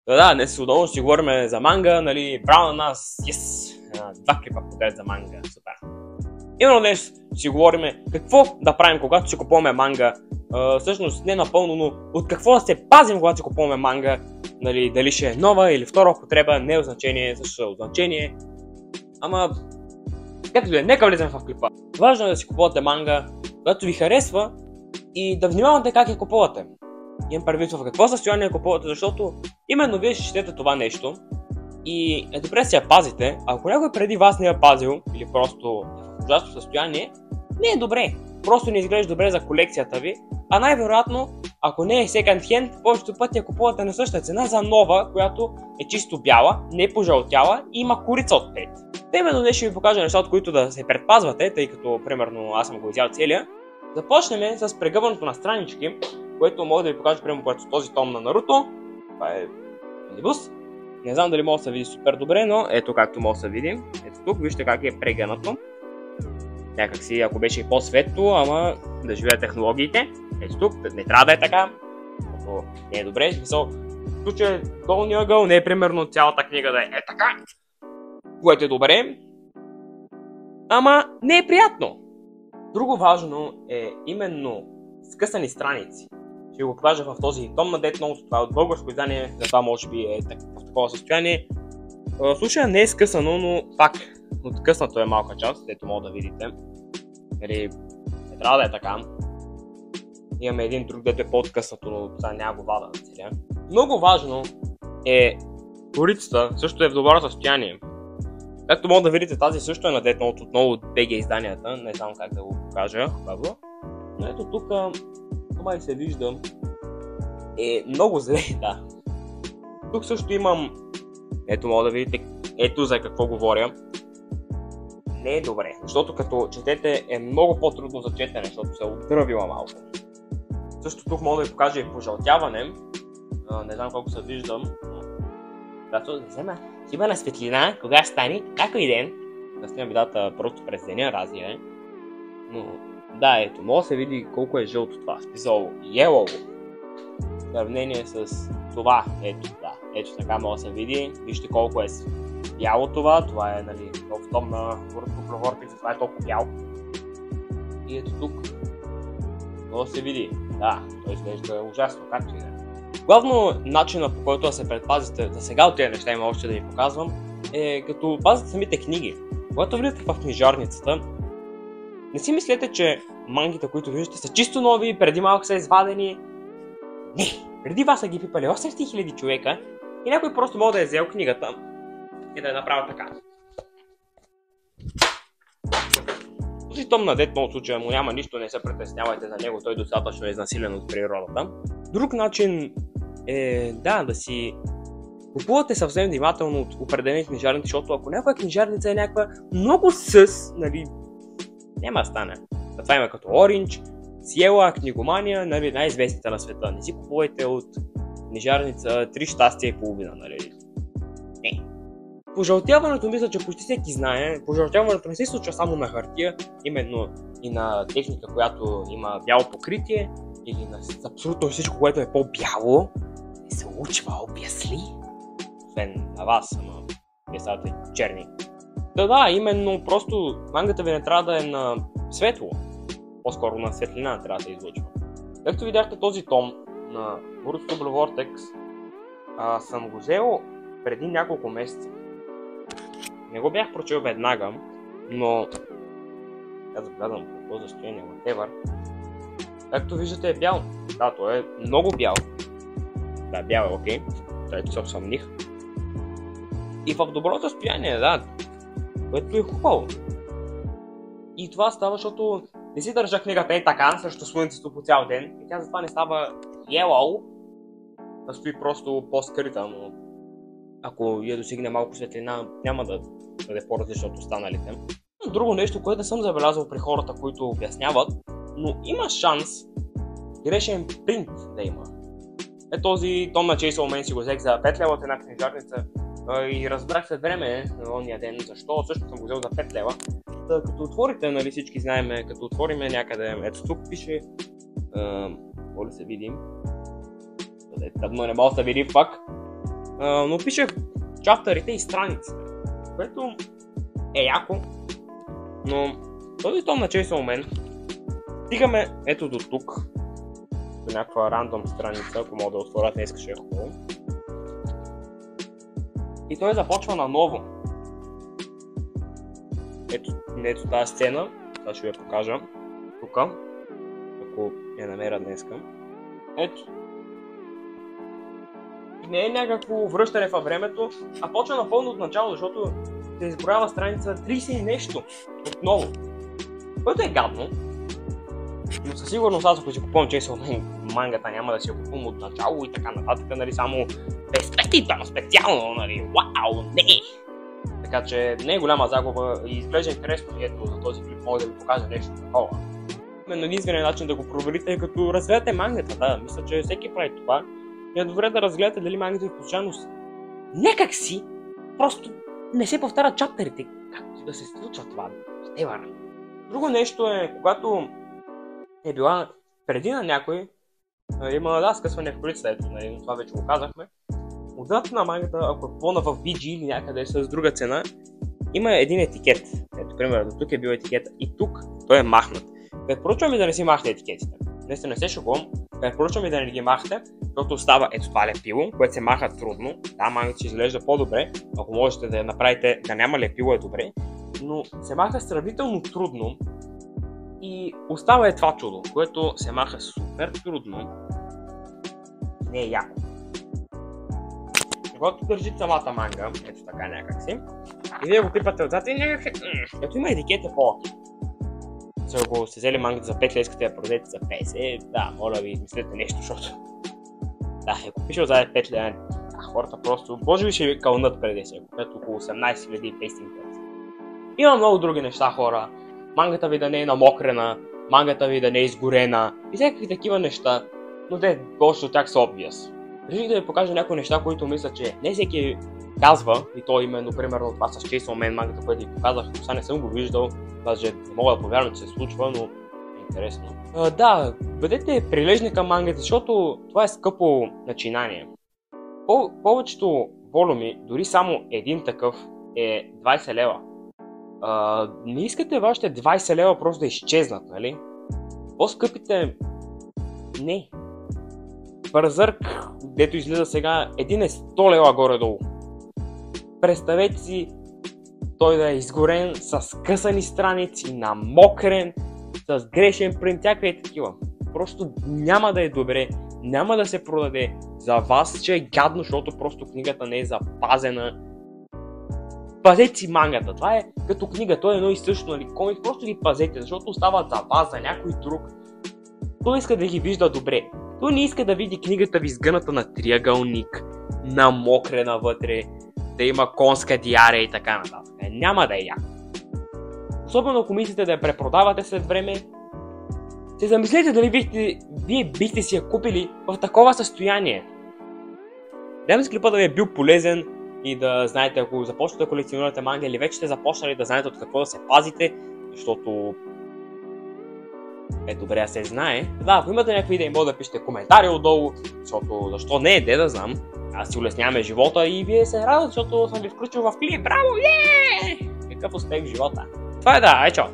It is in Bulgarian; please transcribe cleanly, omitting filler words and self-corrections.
Да, днес отново ще си говорим за манга, нали, браво на нас, два клипа подред за манга, супер. Именно днес ще си говорим какво да правим, когато си купуваме манга, всъщност не напълно, но от какво да се пазим, когато си купуваме манга, нали, дали ще е нова или втора употреба, не е значение, също е значение, ама както да е, нека влезем в клипа. Важно е да си купувате манга, която ви харесва и да внимавате как я купувате. Имам предвид в какво състояние купувате, защото именно вие ще четете това нещо и е добре да си я пазите. Ако някой преди вас не я пазил или просто е в ужасно състояние, не е добре. Просто не изглежда добре за колекцията ви, а най-вероятно, ако не е second hand, повечето пъти я купувате на същата цена за нова, която е чисто бяла, не е пожълтяла и има корица отпред. Те именно днес ще ви покажа неща, от които да се предпазвате, тъй като примерно аз съм го изял целия. Започнем с прегъването на странички, което мога да ви покажа, примерно, което с този том на Наруто. Това е Omnibus. Не знам дали може да се види супер добре, но ето както може да се види. Ето тук, вижте как е прегънато. Някак си, ако беше и по-светло, ама да живеят технологиите. Ето тук, не трябва да е така, защото не е добре. В случай долния ъгъл, не е примерно цялата книга да е така, което е добре, ама не е приятно. Друго важно е именно скъсани страници. Ще го покажа в този том на Death Note, това е от българско издание, затова може би е в такова състояние. В случая не е скъсано, но пак откъснато е малка част, ето мога да видите. Нали, не трябва да е така. Имаме един друг, дето е по-откъснато, но сега няма го вада на целия. Много важно е корицата, също е в добро състояние. Както мога да видите, тази също е на Death Note, отново от BG изданията, не знам как да го покажа бавно. Но ето тук, май се виждам, е много зле, да. Тук също имам, ето мога да видите, ето за какво говоря. Не е добре, защото като четете е много по-трудно за четене, защото се е отдръвила малко. Също тук мога да ви покажа и пожълтяване, не знам колко се виждам, но когато да взема хиба на светлина, кога ще стане, някой ден, да снимам видата просто през деня, разия е, но да, ето, може да се види колко е жълто това, списало yellow, в сравнение с това, ето, да, ето така може да се види, вижте колко е бяло това е, нали, в том на Vortex, това е толкова бяло. И ето тук, може да се види, да, той изглежда ужасно, както и да е. Главно начинът, по който да се предпазите, за сега от тези неща има още да ви показвам, е като пазите самите книги. Когато влизате в книжарницата, не си мислете, че мангите, които виждате, са чисто нови, преди малко са извадени. Не, преди вас са ги пипали 800 000 човека и някой просто може да е взел книгата и да я направи така. Този том на Death Note случая му няма нищо, не се притеснявайте за него, той е достатъчно изнасилен от природата. Друг начин е да си купувате съвсем внимателно от определени книжарници, защото ако някоя книжарница е някаква много нали, няма да стане. Това има като Orange, Ciela, Книгомания, нали, най-известните на света. Не си купувайте от книжарница 3 щастия и половина, нали. Не. Пожълтяването мисля, че почти всеки знае. Пожълтяването не се случва само на хартия, именно и на техника, която има бяло покритие, или на абсолютно всичко, което е по-бяло. Не се учва, обясли. Освен на вас, ама вие ставате черни. Да, именно просто мангата ви не трябва да е на светло. По-скоро на светлина трябва да излъчва. Както видяхте този том на Naruto Vortex, съм го взел преди няколко месеца. Не го бях прочел веднага, но аз гледам какво за стояние, whatever. Както виждате е бял. Да, той е много бял. Да, бял е окей. Ето се усъмних. И в добро състояние, да. Което е хубаво. И това става, защото не си държа книгата е така, срещу слънцето по цял ден. И тя затова не става yellow, да стои просто по-скрита, но ако я досигне малко светлина, няма да бъде по-различно от останалите. Друго нещо, което не съм забелязал при хората, които обясняват, но има шанс грешен принт да има. Този том на Chainsaw Man си го взех за 5 лева от една книжарница и разбрах след време на онния ден защо, също съм го взел за 5 лева. Като отворите, нали всички знаем, като отвориме някъде, ето тук пише, може да се видим, тъмно не може да се види пак, но пишех чаптърите и страниците, което е яко, но този том на Chainsaw Man стигаме ето до тук, до някаква рандом страница, ако мога да отворя, днес ще е хубаво. И той започва наново. Ето тази сцена, сега ще ви я покажа тук, ако я намеря днеска. Ето. Не е някакво връщане във времето, а почва напълно от начало, защото се изброява страница 30 и нещо отново. Което е гадно, но със сигурност аз ако си купувам Chainsaw Man мангата, няма да си я купувам от начало и така нататък, нали, само безплатително, специално, нали, вау, не! Така че не е голяма загуба и изглежда интересно и ето за този клип мога да ви покажа нещо такова. Именно единственият начин да го проверите е като разгледате мангата, да, мисля, че всеки прави това. И е добре да разгледате дали мангата ви случайно някак си, просто не се повтарят чаптерите, както да се случва това, whatever. Друго нещо е, когато е била преди на някой, има скъсване в колицата, ето, нали, това вече го казахме. Отзад на мангата, ако е пълна в BG или някъде с друга цена, има един етикет. Ето, примерно, тук е бил етикет и тук той е махнат. Препоръчвам ви да не си махте етикетите. Не се шегувам, препоръчвам ви да не ги махте, защото става ето това лепило, което се маха трудно. Да, мангата ще изглежда по-добре, ако можете да я направите да няма лепило е добре, но се маха сравнително трудно и остава е това чудо, което се маха супер трудно. Не е яко. Когато държите самата манга, ето така някакси, и вие го пипате отзад и някак ето има етикета по-окей. Ако сте взели мангата за 5 лева, искате да продадете за 50, да, моля ви измислете нещо, защото... Да, ако пише отзад 5 лева, хората просто, може би ще ви кълнат преди се, ако около 18 500 пъти. Има много други неща, хора. Мангата ви да не е намокрена, мангата ви да не е изгорена и всякакви такива неща, но те повечето от тях са obvious. Реших да ви покажа някои неща, които мисля, че не всеки казва, и то именно, примерно това с Chainsaw Man мангата, което ви показах, но сега не съм го виждал, даже не мога да повярвам, че се случва, но е интересно. Да, бъдете прилежни към мангата, защото това е скъпо начинание. Повечето волюми, дори само един такъв, е 20 лева. Не искате вашите 20 лева просто да изчезнат, нали? По-скъпите... Не. Бързърк, дето излиза сега, един е 100 лева горе-долу. Представете си той да е изгорен с късани страници, намокрен, с грешен принт, всякакви такива. Просто няма да е добре, няма да се продаде. За вас ще е гадно, защото просто книгата не е запазена. Пазете си мангата, това е като книга, то е едно и също, нали, комикс, просто ги пазете, защото остават за вас, за някой друг. Той иска да ги вижда добре. Той не иска да види книгата ви сгъната на триъгълник, намокрена вътре, да има конска диария и така нататък. Няма да е яко. Особено ако мислите да я препродавате след време, се замислете дали вие бихте си я купили в такова състояние. Надявам се клипът да ви е бил полезен и да знаете, ако започнете да колекционирате манга или вече сте започнали да знаете от какво да се пазите, защото е добре да се знае. Да, ако имате някакви идеи, може да пишете коментари отдолу, защото защо не, де да знам. Аз си улесняваме живота и вие се радвате, защото съм ви включил в клип. Браво, Какъв успех в живота. Това е да, чао!